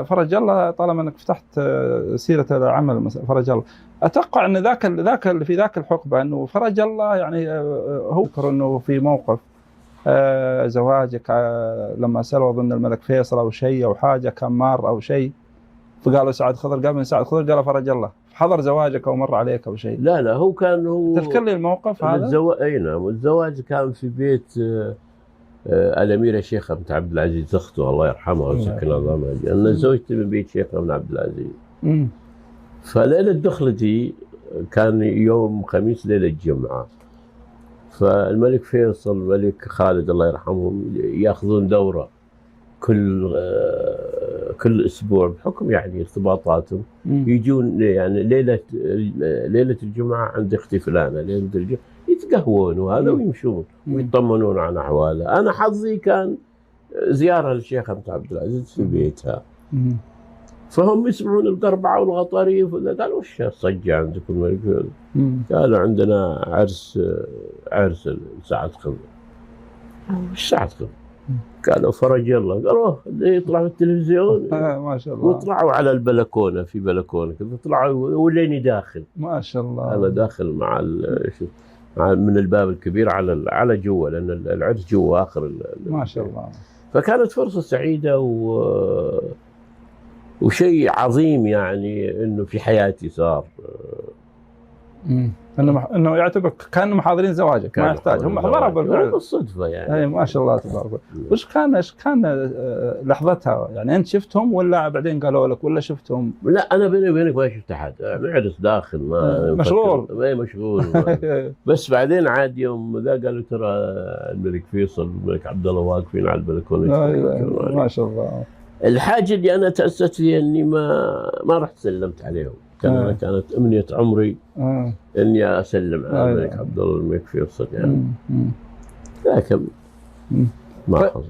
فرج الله، طالما انك فتحت سيره العمل فرج الله، اتوقع ان ذاك اللي في ذاك الحقبه انه فرج الله يعني هو ذكر انه في موقف زواجك لما سالوا اظن الملك فيصل او شيء او حاجه كان مار او شيء، فقالوا سعد خضر، قال من سعد خضر، قال فرج الله، حضر زواجك او مر عليك او شيء. لا هو تذكر لي الموقف هذا؟ اي نعم، الزواج كان في بيت الأميرة الشيخة بنت عبد العزيز أخته الله يرحمها ويسكن عظامها، أنا زوجتي من بيت شيخة بن عبد العزيز. فليلة دخلتي كان يوم خميس ليلة جمعة، فالملك فيصل والملك خالد الله يرحمهم ياخذون دورة كل أسبوع بحكم يعني ارتباطاتهم، يجون يعني ليلة الجمعة عند أختي فلانة، ليلة الجمعة يتقهوون وهذا ويمشون ويطمنون عن أحواله. أنا حظي كان زيارة للشيخة بنت عبد العزيز في بيتها، فهم يسمعون القربعة والغطاريف، قالوا وش الصجة عندكم الملك؟ قالوا عندنا عرس سعد خضر. وش سعد خضر؟ قالوا فرج الله. قالوا يطلع في التلفزيون ما شاء الله، وطلعوا على البلكونة، في بلكونة كذا طلعوا وليني داخل. ما شاء الله، أنا داخل من الباب الكبير على جوا، لأن العرس جوا آخر ما شاء الله. فكانت فرصة سعيدة وشيء عظيم يعني إنه في حياتي صار. انه يعتبر كانوا حاضرين زواجك، ما يحتاج، هم حضروا بالفعل بالصدفه يعني. اي ما شاء الله تبارك الله. وش كان لحظتها يعني؟ انت شفتهم ولا بعدين قالوا لك ولا شفتهم؟ لا انا بيني وبينك ما شفت احد، نعرس داخل ما مشغول. اي مشغول بس بعدين عاد يوم ذا قالوا ترى الملك فيصل والملك عبد الله واقفين على البلكونه. ما شاء الله. الحاجه اللي انا تاسست فيها اني ما رحت سلمت عليهم، كانت أمنية عمري إني أسلم على الملك عبد الله الملك فيصل يعني، لكن ما حصل.